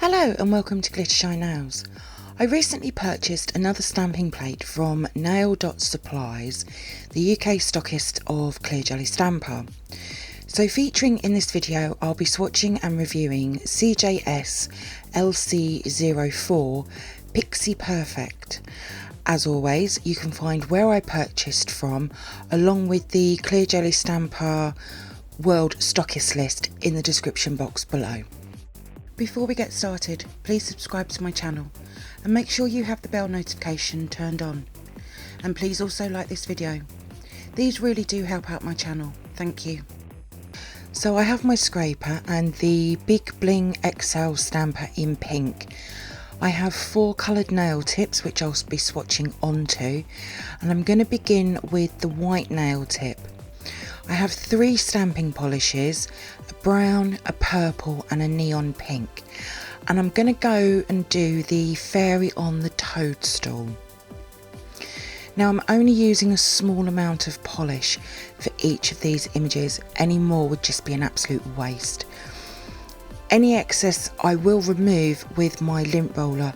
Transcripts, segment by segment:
Hello and welcome to Glittershinenails. I recently purchased another stamping plate from Nail.supplies, the UK stockist of clear jelly stamper. So featuring in this video I'll be swatching and reviewing CJSLC-04 Pixie Perfect. As always, you can find where I purchased from along with the clear jelly stamper world stockist list in the description box below. Before we get started, please subscribe to my channel and make sure you have the bell notification turned on. And please also like this video. These really do help out my channel, thank you. So I have my scraper and the Big Bling XL stamper in pink. I have 4 coloured nail tips which I'll be swatching onto, and I'm going to begin with the white nail tip. I have 3 stamping polishes, a brown, a purple and a neon pink, and I'm going to go and do the fairy on the toadstool. Now I'm only using a small amount of polish for each of these images, any more would just be an absolute waste. Any excess I will remove with my lint roller.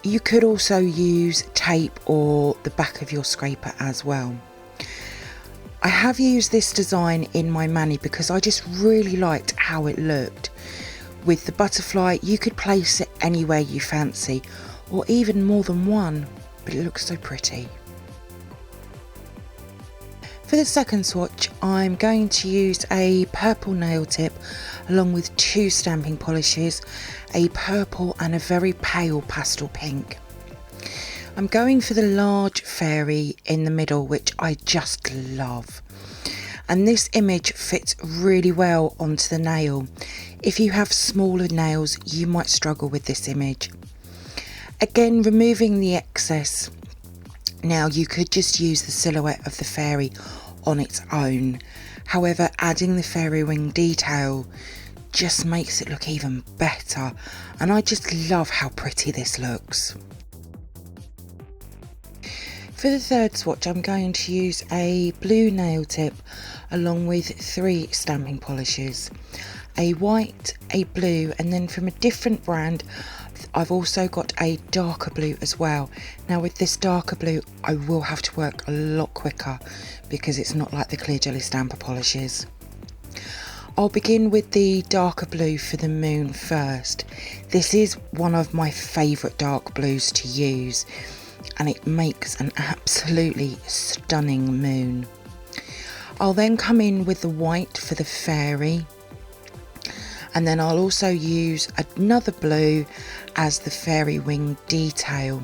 You could also use tape or the back of your scraper as well. I have used this design in my mani because I just really liked how it looked. With the butterfly, you could place it anywhere you fancy, or even more than one, but it looks so pretty. For the second swatch, I'm going to use a purple nail tip along with 2 stamping polishes, a purple and a very pale pastel pink. I'm going for the large fairy in the middle, which I just love. And this image fits really well onto the nail. If you have smaller nails, you might struggle with this image. Again, removing the excess. Now you could just use the silhouette of the fairy on its own. However, adding the fairy wing detail just makes it look even better. And I just love how pretty this looks. For the third swatch, I'm going to use a blue nail tip along with 3 stamping polishes, a white, a blue, and then from a different brand I've also got a darker blue as well. Now with this darker blue I will have to work a lot quicker because it's not like the clear jelly stamper polishes. I'll begin with the darker blue for the moon first. This is one of my favourite dark blues to use, and it makes an absolutely stunning moon. I'll then come in with the white for the fairy, and then I'll also use another blue as the fairy wing detail.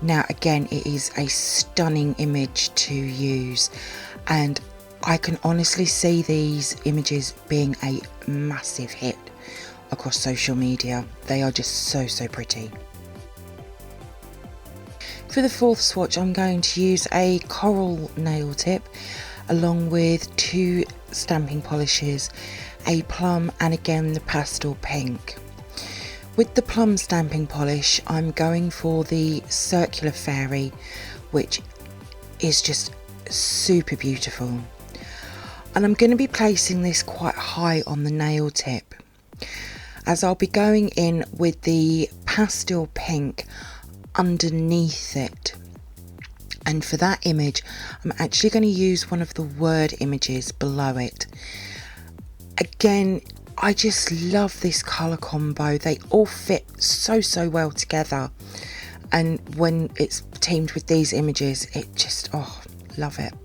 Now again, it is a stunning image to use, and I can honestly see these images being a massive hit across social media. They are just so pretty. For the fourth swatch, I'm going to use a coral nail tip along with 2 stamping polishes, a plum and again the pastel pink. With the plum stamping polish, I'm going for the circular fairy, which is just super beautiful. And I'm going to be placing this quite high on the nail tip, as I'll be going in with the pastel pink underneath it. And for that image I'm actually going to use one of the word images below it. Again, I just love this colour combo. They all fit so well together, and when it's teamed with these images it just, oh, love it.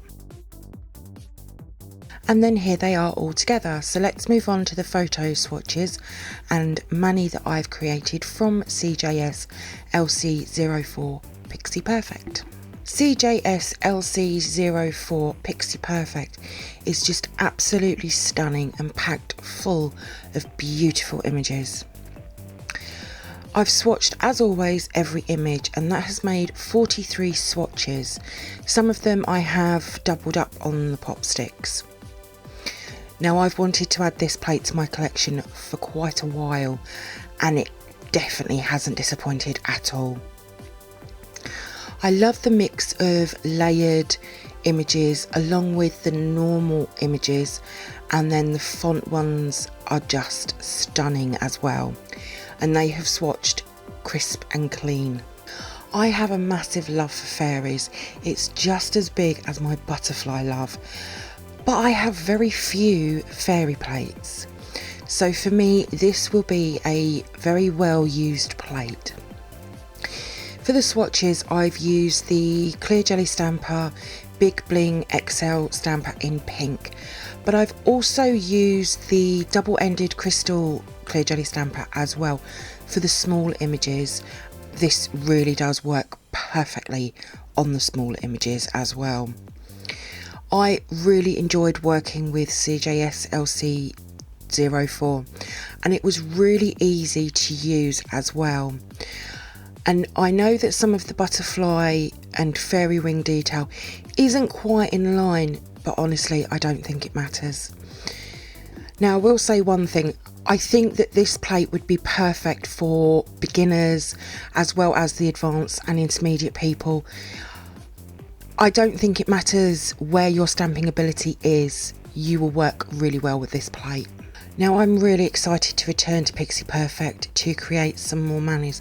And then here they are all together. So let's move on to the photo swatches and mani that I've created from CJSLC-04 Pixie Perfect. CJSLC-04 Pixie Perfect is just absolutely stunning and packed full of beautiful images. I've swatched, as always, every image, and that has made 43 swatches. Some of them I have doubled up on the pop sticks. Now I've wanted to add this plate to my collection for quite a while, and it definitely hasn't disappointed at all. I love the mix of layered images along with the normal images, and then the font ones are just stunning as well. and they have swatched crisp and clean. I have a massive love for fairies. It's just as big as my butterfly love, but I have very few fairy plates. So for me, this will be a very well used plate. For the swatches, I've used the clear jelly stamper Big Bling XL stamper in pink, but I've also used the double-ended crystal clear jelly stamper as well for the small images. This really does work perfectly on the small images as well. I really enjoyed working with CJSLC-04, and it was really easy to use as well. And I know that some of the butterfly and fairy wing detail isn't quite in line, but honestly, I don't think it matters. Now, I will say one thing. I think that this plate would be perfect for beginners as well as the advanced and intermediate people. I don't think it matters where your stamping ability is. You will work really well with this plate. Now, I'm really excited to return to Pixie Perfect to create some more manis.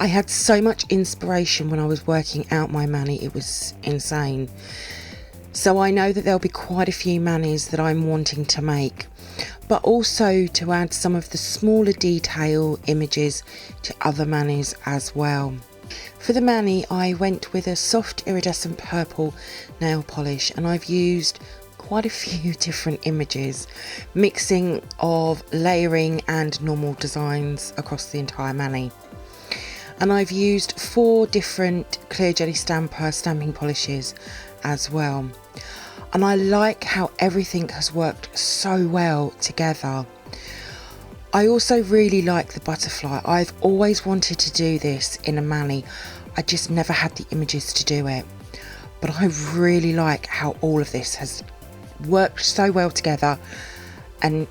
I had so much inspiration when I was working out my mani, it was insane. So I know that there'll be quite a few manis that I'm wanting to make, but also to add some of the smaller detail images to other manis as well. For the mani, I went with a soft iridescent purple nail polish, and I've used quite a few different images, mixing of layering and normal designs across the entire mani. And I've used 4 different clear jelly stamper stamping polishes as well. And I like how everything has worked so well together. I also really like the butterfly. I've always wanted to do this in a mani. I just never had the images to do it. But I really like how all of this has worked so well together, and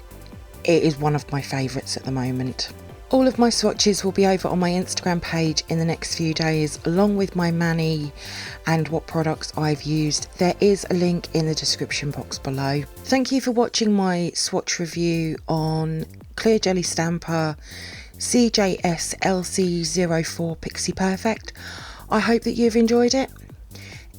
it is one of my favourites at the moment. All of my swatches will be over on my Instagram page in the next few days, along with my mani and what products I've used. There is a link in the description box below. Thank you for watching my swatch review on Clear Jelly Stamper CJSLC-04 Pixie Perfect. I hope that you've enjoyed it.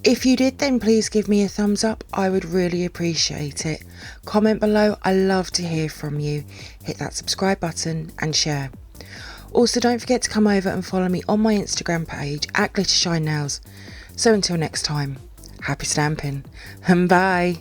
If you did, then please give me a thumbs up. I would really appreciate it. Comment below. I love to hear from you. Hit that subscribe button and share. Also, don't forget to come over and follow me on my Instagram page at glittershinenails. So until next time, happy stamping and bye.